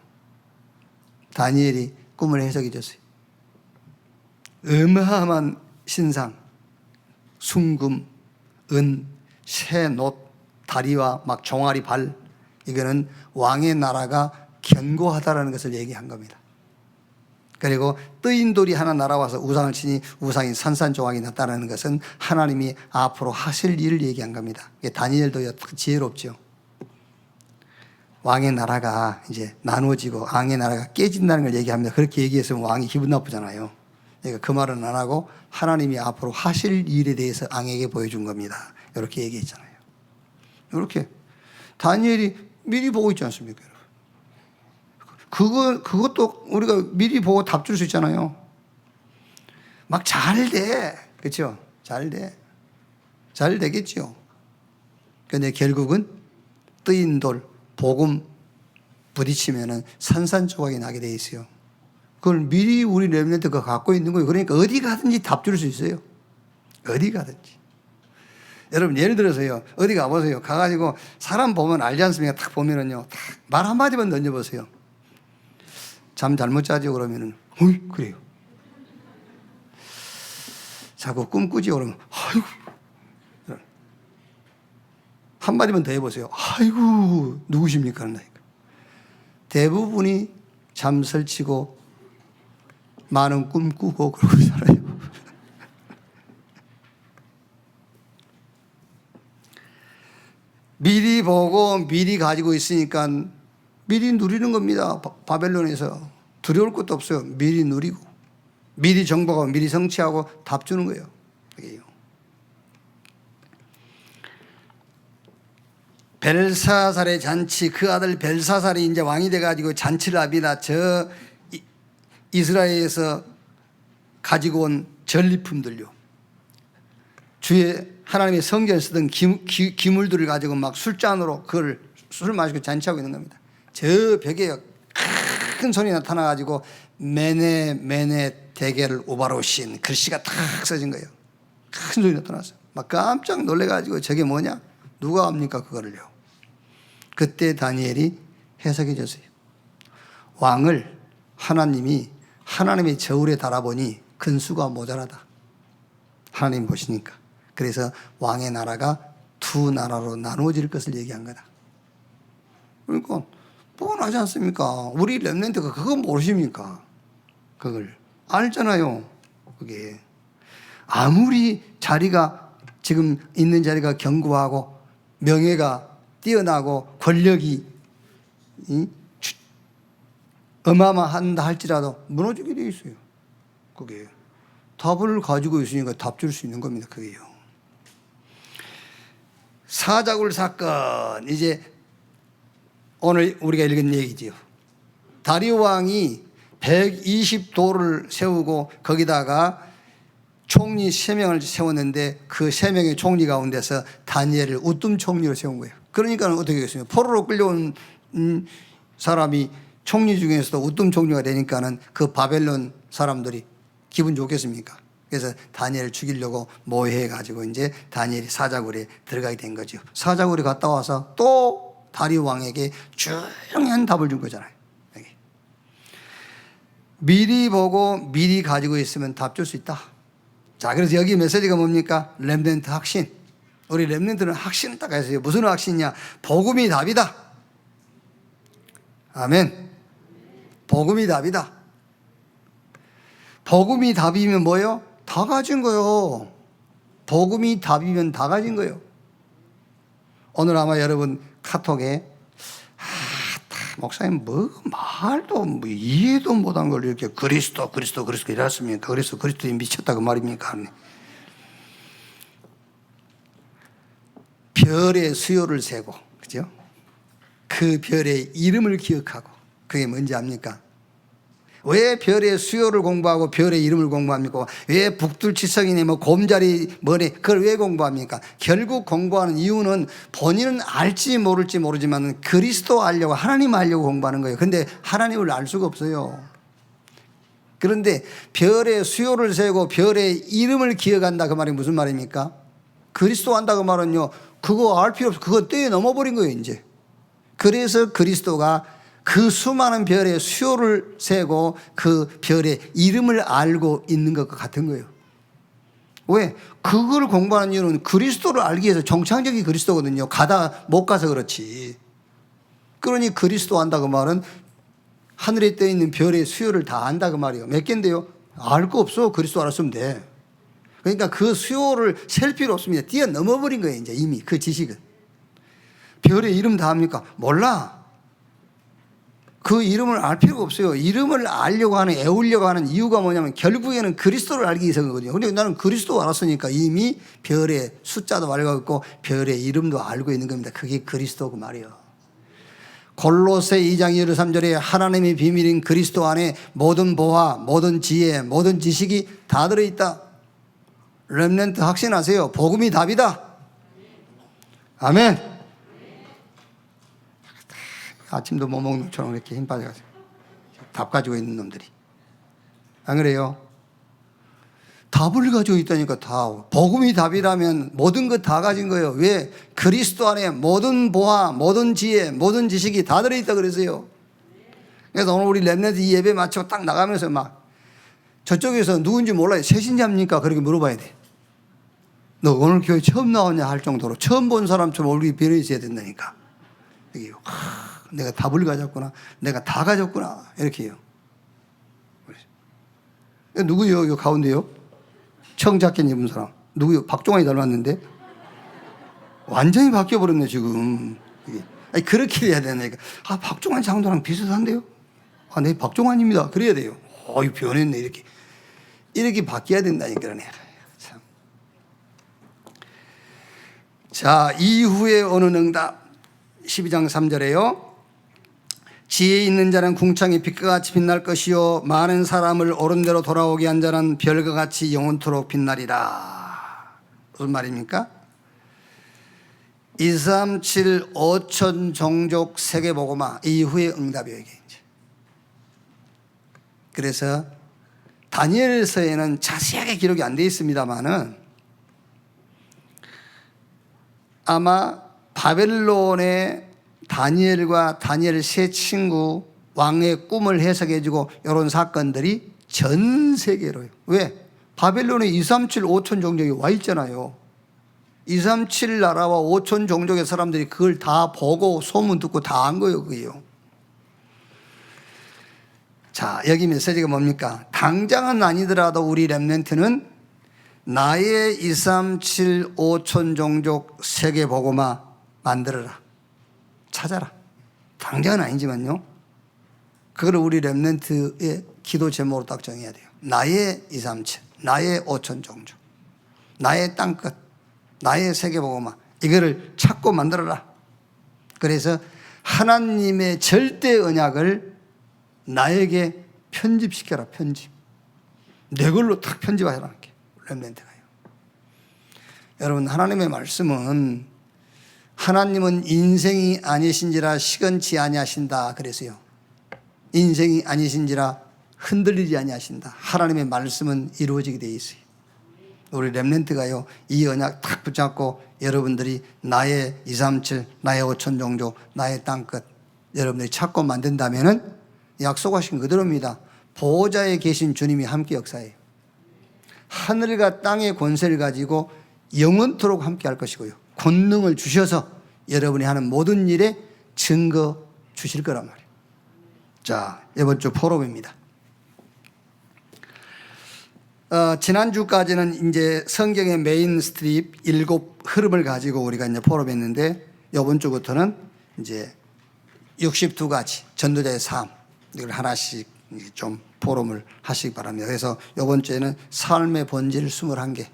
다니엘이 꿈을 해석해 줬어요. 어마어마한 신상, 순금, 은, 새, 놋, 다리와 막 종아리 발, 이거는 왕의 나라가 견고하다라는 것을 얘기한 겁니다. 그리고 뜨인 돌이 하나 날아와서 우상을 치니 우상이 산산조각이 났다는 것은 하나님이 앞으로 하실 일을 얘기한 겁니다. 다니엘도 지혜롭죠. 왕의 나라가 이제 나누어지고 왕의 나라가 깨진다는 걸 얘기합니다. 그렇게 얘기했으면 왕이 기분 나쁘잖아요. 그러니까 그 말은 안 하고 하나님이 앞으로 하실 일에 대해서 왕에게 보여준 겁니다. 이렇게 얘기했잖아요. 이렇게 다니엘이 미리 보고 있지 않습니까? 그것도 우리가 미리 보고 답 줄 수 있잖아요. 막 잘 돼. 그렇죠? 잘 돼. 잘 되겠죠. 근데 결국은 뜨인 돌, 복음 부딪히면은 산산조각이 나게 돼 있어요. 그걸 미리 우리 렘넌트가 갖고 있는 거예요. 그러니까 어디 가든지 답 줄 수 있어요. 어디 가든지. 여러분 예를 들어서요. 어디 가보세요. 가가지고 사람 보면 알지 않습니까? 딱 보면은요. 말 한마디만 던져보세요. 잠 잘못 자죠 그러면은 어이 그래요. 자꾸 꿈꾸지 그러면 아이고. 한마디만 더 해보세요. 아이고 누구십니까? 그런다니까. 대부분이 잠 설치고 많은 꿈꾸고 그러고 살아요. 미리 보고 미리 가지고 있으니까 미리 누리는 겁니다. 바벨론에서 두려울 것도 없어요. 미리 누리고 미리 정보가 미리 성취하고 답 주는 거예요. 그게요. 벨사살의 잔치, 그 아들 벨사살이 이제 왕이 돼가지고 잔치를 합니다. 저 이스라엘에서 가지고 온 전리품들요. 주의 하나님의 성전에 쓰던 기물들을 가지고 막 술잔으로 그걸 술을 마시고 잔치하고 있는 겁니다. 저 벽에 큰 손이 나타나가지고 메네 메네 대게를 오바로신 글씨가 탁 써진 거예요. 큰 손이 나타났어요. 막 깜짝 놀래가지고 저게 뭐냐? 누가 합니까 그거를요? 그때 다니엘이 해석해 줬어요. 왕을 하나님이 하나님의 저울에 달아보니 근수가 모자라다. 하나님 보시니까. 그래서 왕의 나라가 두 나라로 나누어질 것을 얘기한 거다. 그러니까 뻔하지 않습니까? 우리 렘넌트가 그거 모르십니까? 그걸 알잖아요. 그게 아무리 자리가 지금 있는 자리가 견고하고 명예가 뛰어나고 권력이 어마어마한다 할지라도 무너지게 돼 있어요. 그게 답을 가지고 있으니까 답 줄 수 있는 겁니다. 그게요. 사자굴 사건, 이제 오늘 우리가 읽은 얘기지요. 다리오 왕이 120도를 세우고 거기다가 총리 3명을 세웠는데 그 3명의 총리 가운데서 다니엘을 우뜸 총리로 세운 거예요. 그러니까 어떻게 되겠습니까? 포로로 끌려온 사람이 총리 중에서도 우뜸 총리가 되니까는 그 바벨론 사람들이 기분 좋겠습니까? 그래서 다니엘을 죽이려고 모해가지고 이제 다니엘이 사자굴에 들어가게 된 거죠. 사자굴에 갔다 와서 또 다리오 왕에게 중요한 답을 준 거잖아요. 여기. 미리 보고 미리 가지고 있으면 답 줄 수 있다. 자, 그래서 여기 메시지가 뭡니까? 렘넌트 확신. 우리 렘넌트는 확신을 딱 했어요. 무슨 확신이냐? 복음이 답이다. 아멘. 복음이 답이다. 복음이 답이면 뭐예요? 다 가진 거요. 복음이 답이면 다 가진 거요. 오늘 아마 여러분 카톡에 목사님 뭐 말도 뭐 이해도 못한 걸 이렇게 그리스도 이랬습니까? 그래서 그리스도에 미쳤다 그 말입니까? 별의 수요를 세고, 그죠? 그 별의 이름을 기억하고, 그게 뭔지 압니까? 왜 별의 수요를 공부하고 별의 이름을 공부합니까? 왜 북둘치성이니 뭐 곰자리 뭐니 그걸 왜 공부합니까? 결국 공부하는 이유는 본인은 알지 모를지 모르지만 그리스도 알려고, 하나님 알려고 공부하는 거예요. 근데 하나님을 알 수가 없어요. 그런데 별의 수요를 세고 별의 이름을 기억한다 그 말이 무슨 말입니까? 그리스도 안다 그 말은요, 그거 알 필요 없어. 그거 뛰어넘어 버린 거예요 이제. 그래서 그리스도가 그 수많은 별의 수요를 세고 그 별의 이름을 알고 있는 것과 같은 거예요. 왜? 그걸 공부하는 이유는 그리스도를 알기 위해서, 정창적인 그리스도거든요. 못 가서 그렇지. 그러니 그리스도 안다 그 말은 하늘에 떠 있는 별의 수요를 다 안다 그 말이에요. 몇 개인데요? 알 거 없어. 그리스도 알았으면 돼. 그러니까 그 수요를 셀 필요 없습니다. 뛰어넘어 버린 거예요 이제 이미 그 지식은. 별의 이름 다 합니까? 몰라. 그 이름을 알 필요가 없어요. 이름을 알려고 하는, 애우려고 하는 이유가 뭐냐면 결국에는 그리스도를 알기 위해서거든요. 근데 나는 그리스도 알았으니까 이미 별의 숫자도 알고 있고 별의 이름도 알고 있는 겁니다. 그게 그리스도 그 말이에요. 골로새 2장 23절에 하나님의 비밀인 그리스도 안에 모든 보화, 모든 지혜, 모든 지식이 다 들어있다. 렘넌트 확신하세요. 복음이 답이다. 아멘. 아침도 못 먹는 것처럼 이렇게 힘 빠져가지고 답 가지고 있는 놈들이, 안 그래요? 답을 가지고 있다니까. 다 복음이 답이라면 모든 것 다 가진 거예요. 왜? 그리스도 안에 모든 보화, 모든 지혜, 모든 지식이 다 들어있다 그래서요. 그래서 오늘 우리 렘넌트 이 예배 마치고 딱 나가면서 막 저쪽에서 누군지 몰라요. 새신자입니까? 그렇게 물어봐야 돼. 너 오늘 교회 처음 나왔냐 할 정도로 처음 본 사람처럼 얼굴이 변해 있어야 된다니까. 이게 내가 답을 가졌구나, 내가 다 가졌구나, 이렇게 해요. 누구요? 요 가운데요? 청자켓 입은 사람 누구요? 박종환이 닮았는데 완전히 바뀌어버렸네 지금. 아니, 그렇게 해야 되니까. 박종환 장도랑 비슷한데요? 네, 박종환입니다. 그래야 돼요. 이 변했네. 이렇게 바뀌어야 된다니까. 그러네. 참. 자, 이후에 오는 응답 12장 3절에요. 지혜 있는 자는 궁창이 빛과 같이 빛날 것이요 많은 사람을 옳은 대로 돌아오게 한 자는 별과 같이 영원토록 빛나리라. 무슨 말입니까? 237 5천 종족 세계복음화 이후의 응답이에요 이게 이제. 그래서 다니엘서에는 자세하게 기록이 안 되어 있습니다만은 아마 바벨론의 다니엘과 다니엘 세 친구 왕의 꿈을 해석해주고 이런 사건들이 전 세계로요. 왜? 바벨론에 237 5천 종족이 와 있잖아요. 237 나라와 5천 종족의 사람들이 그걸 다 보고 소문 듣고 다 한 거예요. 그게요. 자, 여기 메시지가 뭡니까? 당장은 아니더라도 우리 렘넌트는 나의 237 5천 종족 세계 복음화 만들어라. 찾아라. 당장은 아니지만요. 그걸 우리 렘넌트의 기도 제목으로 딱 정해야 돼요. 나의 237, 나의 5천 종족, 나의 땅끝, 나의 세계 복음화. 이거를 찾고 만들어라. 그래서 하나님의 절대 언약을 나에게 편집시켜라. 편집. 내 걸로 딱 편집하라는 게 렘넌트가요. 여러분, 하나님의 말씀은 하나님은 인생이 아니신지라 시건치 아니하신다 그래서요. 인생이 아니신지라 흔들리지 아니하신다. 하나님의 말씀은 이루어지게 돼 있어요. 우리 렘넌트가요, 이 언약 딱 붙잡고 여러분들이 나의 237, 나의 5천 종족, 나의 땅끝 여러분들이 찾고 만든다면은 약속하신 그대로입니다. 보호자에 계신 주님이 함께 역사해요. 하늘과 땅의 권세를 가지고 영원토록 함께 할 것이고요. 권능을 주셔서 여러분이 하는 모든 일에 증거 주실 거란 말이에요. 자, 이번 주 포럼입니다. 지난주까지는 이제 성경의 메인 스트립 7 흐름을 가지고 우리가 이제 포럼했는데, 이번 주부터는 이제 62가지 전도자의 삶, 이걸 하나씩 좀 포럼을 하시기 바랍니다. 그래서 이번 주에는 삶의 본질 21개.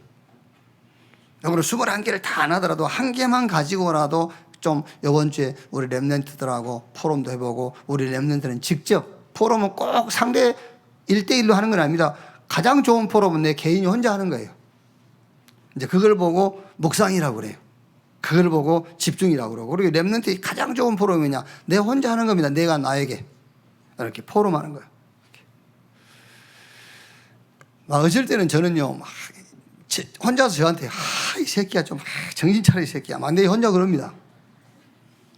여러분 21개를 다 안 하더라도 한 개만 가지고라도 좀 이번 주에 우리 렘넌트들하고 포럼도 해보고, 우리 렘넌트는 직접, 포럼은 꼭 상대 1대1로 하는 건 아닙니다. 가장 좋은 포럼은 내 개인이 혼자 하는 거예요. 이제 그걸 보고 묵상이라고 그래요. 그걸 보고 집중이라고 그러고. 그리고 렘넌트의 가장 좋은 포럼이냐? 내 혼자 하는 겁니다. 내가 나에게 이렇게 포럼하는 거예요. 막 어쩔 때는 저는요, 막 혼자서 저한테 이 새끼야 좀 정신 차려 이 새끼야 막 내 혼자 그럽니다.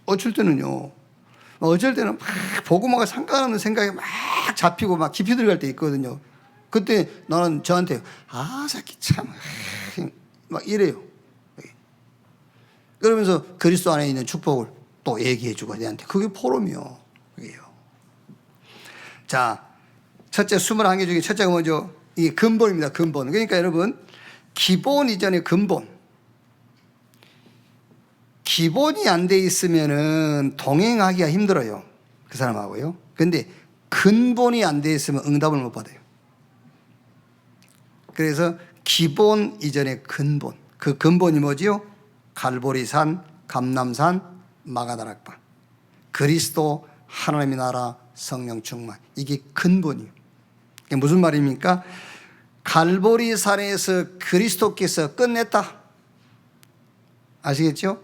어쩔 때는요, 어쩔 때는 막 복음화가 상관없는 생각이 막 잡히고 막 깊이 들어갈 때 있거든요. 그때 나는 저한테 새끼 참 막 이래요. 그러면서 그리스도 안에 있는 축복을 또 얘기해주고 내한테. 그게 포럼이요. 그게요. 자, 첫째 21개 중에 첫째가 뭐죠? 이게 근본입니다. 근본. 그러니까 여러분, 기본 이전에 근본. 기본이 안 돼 있으면은 동행하기가 힘들어요. 그 사람하고요. 근데 근본이 안 돼 있으면 응답을 못 받아요. 그래서 기본 이전에 근본. 그 근본이 뭐지요? 갈보리산, 감람산, 마가다락방. 그리스도, 하나님의 나라, 성령 충만. 이게 근본이에요. 이게 무슨 말입니까? 갈보리산에서 그리스도께서 끝냈다. 아시겠죠?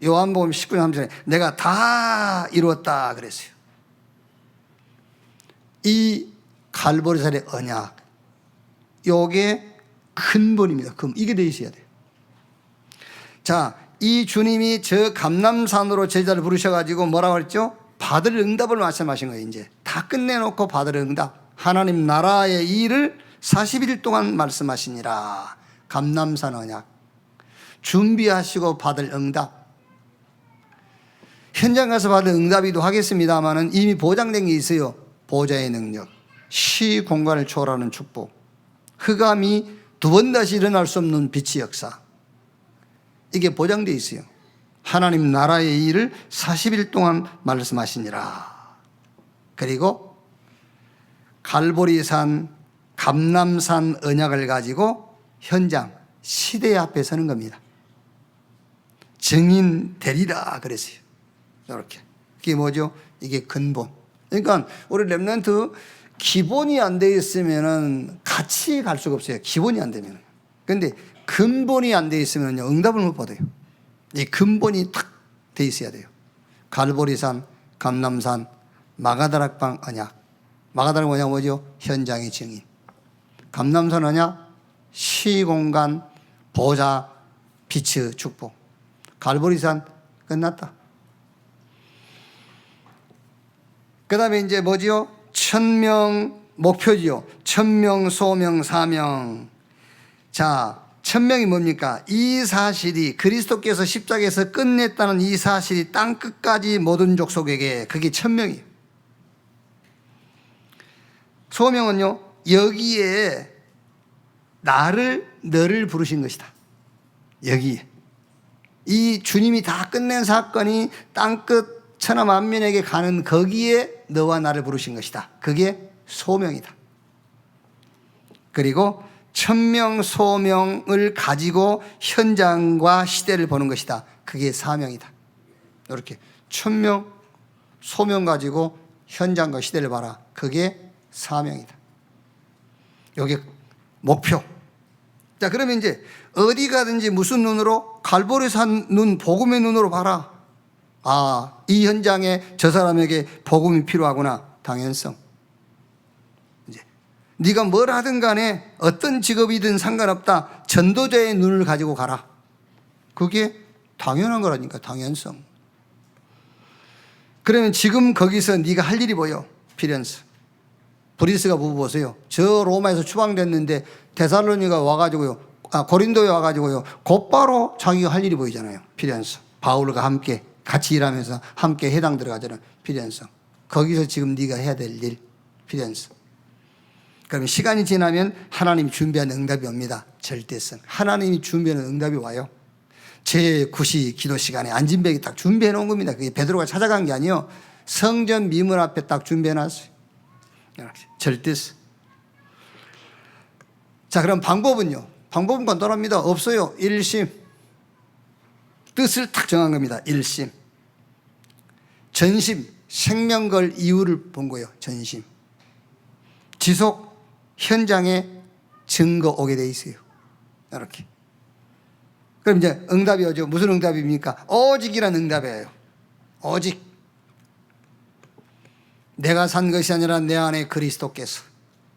요한복음 19장 3절에 내가 다 이루었다 그랬어요. 이 갈보리산의 언약, 요게 근본입니다. 이게 돼 있어야 돼요. 자, 이 주님이 저 감람산으로 제자를 부르셔가지고 뭐라고 했죠? 받을 응답을 말씀하신 거예요. 이제 다 끝내놓고 받을 응답. 하나님 나라의 일을 40일 동안 말씀하시니라. 감람산 언약. 준비하시고 받을 응답. 현장 가서 받을 응답이도 하겠습니다만은 이미 보장된 게 있어요. 보좌의 능력, 시 공간을 초월하는 축복, 흑암이 두 번 다시 일어날 수 없는 빛의 역사. 이게 보장되어 있어요. 하나님 나라의 일을 40일 동안 말씀하시니라. 그리고 갈보리산, 감람산 언약을 가지고 현장, 시대 앞에 서는 겁니다. 증인 되리라 그랬어요. 이렇게. 그게 뭐죠? 이게 근본. 그러니까 우리 렘넌트 기본이 안 돼 있으면은 같이 갈 수가 없어요. 기본이 안 되면. 그런데 근본이 안 돼 있으면요, 응답을 못 받아요. 이 근본이 딱 돼 있어야 돼요. 갈보리산, 감람산, 마가다락방 언약. 마가다락 언약 뭐죠? 현장의 증인. 감람산 언약, 시공간, 보좌, 빛의 축복. 갈보리산 끝났다. 그 다음에 이제 뭐지요? 1000명 목표지요. 1000명 소명 사명. 자, 1000명이 뭡니까? 이 사실이 그리스도께서 십자가에서 끝냈다는 이 사실이 땅끝까지 모든 족속에게, 그게 1000명이에요. 소명은요, 여기에 너를 부르신 것이다. 여기에. 이 주님이 다 끝낸 사건이 땅끝 천하 만민에게 가는 거기에 너와 나를 부르신 것이다. 그게 소명이다. 그리고 천명 소명을 가지고 현장과 시대를 보는 것이다. 그게 사명이다. 이렇게 천명 소명 가지고 현장과 시대를 봐라. 그게 사명이다. 여기 목표. 자, 그러면 이제 어디 가든지 무슨 눈으로? 갈보리산 눈, 복음의 눈으로 봐라. 아, 이 현장에 저 사람에게 복음이 필요하구나. 당연성. 이제 네가 뭘 하든 간에 어떤 직업이든 상관없다. 전도자의 눈을 가지고 가라. 그게 당연한 거라니까. 당연성. 그러면 지금 거기서 네가 할 일이 보여. 필연스. 브리스가 부부 보세요. 저 로마에서 추방됐는데 데살로니가 와가지고요, 고린도에 와가지고요, 곧바로 자기가 할 일이 보이잖아요. 필연성. 바울과 함께 같이 일하면서 함께 해당 들어가잖아요. 필연성. 거기서 지금 네가 해야 될 일. 필연성. 그러면 시간이 지나면 하나님이 준비한 응답이 옵니다. 절대성. 하나님이 준비하는 응답이 와요. 제9시 기도 시간에 안진백이 딱 준비해 놓은 겁니다. 그게 베드로가 찾아간 게 아니에요. 성전 미문 앞에 딱 준비해 놨어요. 절대성. 자, 그럼 방법은요? 방법은 간단합니다. 없어요. 일심. 뜻을 딱 정한 겁니다. 일심. 전심. 생명 걸 이유를 본 거예요. 전심. 지속. 현장에 증거 오게 돼 있어요. 이렇게. 그럼 이제 응답이 오죠. 무슨 응답입니까? 오직이라는 응답이에요. 오직. 내가 산 것이 아니라 내 안에 그리스도께서.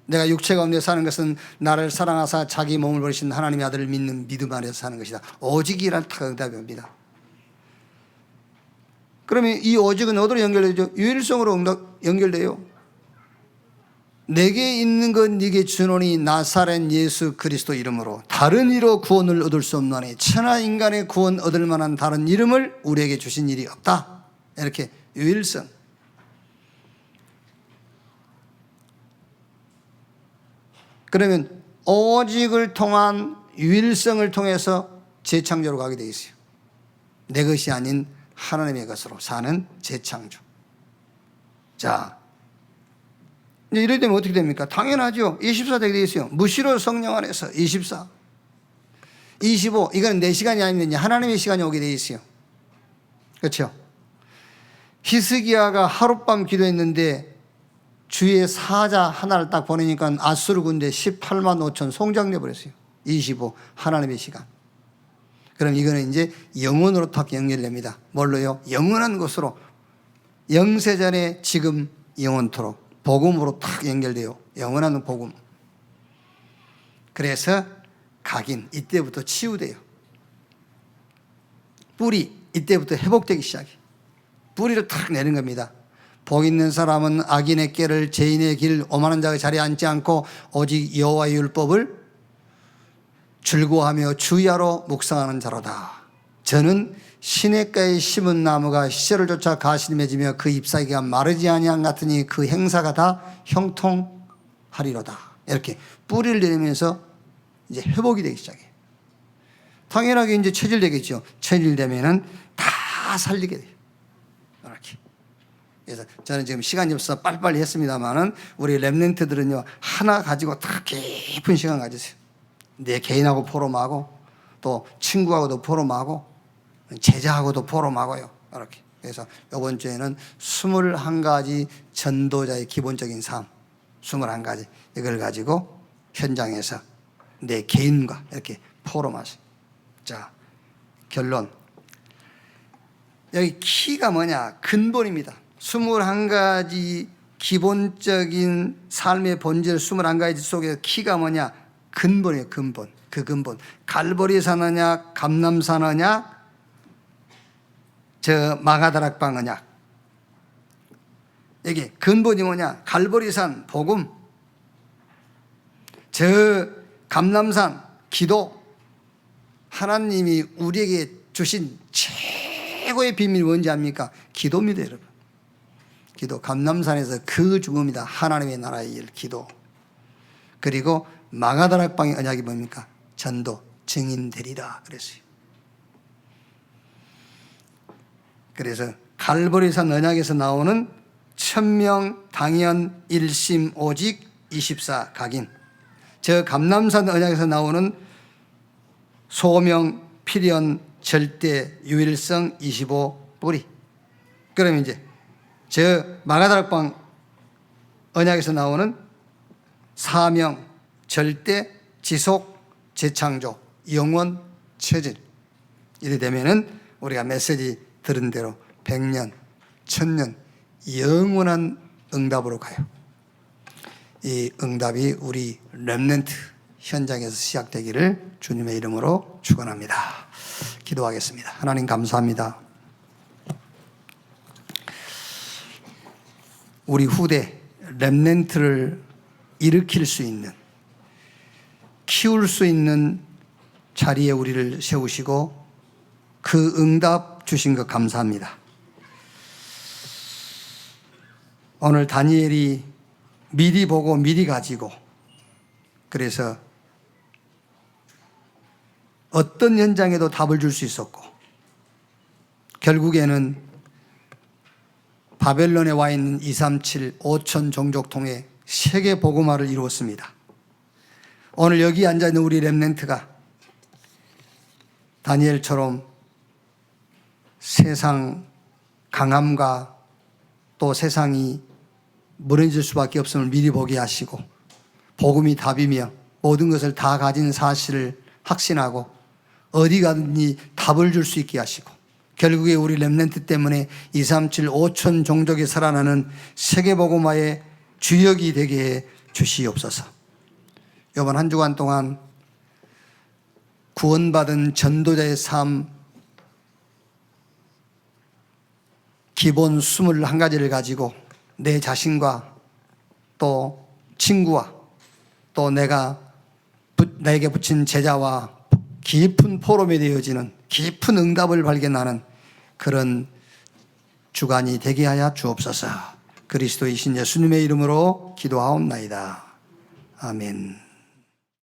내가 육체 가운데 사는 것은 나를 사랑하사 자기 몸을 버리신 하나님의 아들을 믿는 믿음 안에서 사는 것이다. 오직이라는 응답이 옵니다. 그러면 이 오직은 어디로 연결되죠? 유일성으로 연결돼요. 내게 있는 것 네게 주노니 나사렛 예수 그리스도 이름으로 다른 이로 구원을 얻을 수 없나니 천하 인간의 구원 얻을 만한 다른 이름을 우리에게 주신 일이 없다. 이렇게 유일성. 그러면 오직을 통한 유일성을 통해서 재창조로 가게 돼 있어요. 내 것이 아닌 하나님의 것으로 사는 재창조. 자, 이제 이럴 때면 어떻게 됩니까? 당연하죠. 24 되게 돼 있어요. 무시로 성령 안에서 24. 25, 이건 내 시간이 아니면 하나님의 시간이 오게 돼 있어요. 그렇죠? 히스기야가 하룻밤 기도했는데 주의 사자 하나를 딱 보내니까 아수르 군대 18만 5천 송장돼 버렸어요. 25, 하나님의 시간. 그럼 이거는 이제 영원으로 딱 연결됩니다. 뭘로요? 영원한 것으로. 영세전에 지금 영원토록. 복음으로 딱 연결돼요. 영원한 복음. 그래서 각인, 이때부터 치유돼요. 뿌리, 이때부터 회복되기 시작해요. 뿌리를 탁 내는 겁니다. 복 있는 사람은 악인의 꾀를 죄인의 길 오만한 자의 자리에 앉지 않고 오직 여호와의 율법을 즐거워하며 주야로 묵상하는 자로다. 저는 시냇가에 심은 나무가 시절을 쫓아 가시를 맺으며 그 잎사귀가 마르지 아니한 같으니 그 행사가 다 형통하리로다. 이렇게 뿌리를 내리면서 이제 회복이 되기 시작해요. 당연하게 이제 체질되겠죠. 체질되면은 다 살리게 돼요. 이렇게. 그래서 저는 지금 시간이 없어서 빨리빨리 했습니다만은 우리 랩런트들은요 하나 가지고 다 깊은 시간 가지세요. 내 개인하고 포럼하고 또 친구하고도 포럼하고 제자하고도 포럼하고요. 이렇게. 그래서 이번 주에는 21가지 전도자의 기본적인 삶, 21가지 이걸 가지고 현장에서 내 개인과 이렇게 포럼하세요. 자, 결론. 여기 키가 뭐냐? 근본입니다. 21가지 기본적인 삶의 본질 21가지 속에 키가 뭐냐? 근본이에요. 근본. 그 근본. 갈보리 산언약, 감람 산언약, 저 마가다락방 언약. 여기 근본이 뭐냐? 갈보리산 복음, 저 감람산 기도. 하나님이 우리에게 주신 최고의 비밀이 뭔지 압니까? 기도입니다, 여러분. 기도, 감람산에서 그 죽음이다 하나님의 나라의 일 기도, 그리고 마가다락방의 언약이 뭡니까? 전도, 증인되리라 그랬어요. 그래서 갈보리산 언약에서 나오는 천명 당연 일심 오직 24 각인, 저 감람산 언약에서 나오는 소명 필연 절대 유일성 25 뿌리. 그러면 이제 저 마가다락방 언약에서 나오는 사명 절대 지속 재창조 영원 체질, 이래 되면은 우리가 메시지 들은 대로 100년 1000년 영원한 응답으로 가요. 이 응답이 우리 렘넌트 현장에서 시작되기를 주님의 이름으로 축원합니다. 기도하겠습니다. 하나님 감사합니다. 우리 후대 렘넌트를 일으킬 수 있는, 키울 수 있는 자리에 우리를 세우시고 그 응답 주신 것 감사합니다. 오늘 다니엘이 미리 보고 미리 가지고, 그래서 어떤 현장에도 답을 줄 수 있었고 결국에는 바벨론에 와 있는 237 5천 종족 통해 세계 복음화를 이루었습니다. 오늘 여기 앉아있는 우리 렘넌트가 다니엘처럼 세상 강함과 또 세상이 무너질 수밖에 없음을 미리 보게 하시고 복음이 답이며 모든 것을 다 가진 사실을 확신하고 어디 가든지 답을 줄 수 있게 하시고 결국에 우리 렘넌트 때문에 237 5천 종족이 살아나는 세계복음화의 주역이 되게 해 주시옵소서. 이번 한 주간 동안 구원받은 전도자의 삶 기본 21가지를 가지고 내 자신과 또 친구와 또 내게 붙인 제자와 깊은 포럼에 되어지는 깊은 응답을 발견하는 그런 주간이 되게 하여 주옵소서. 그리스도이신 예수님의 이름으로 기도하옵나이다. 아멘.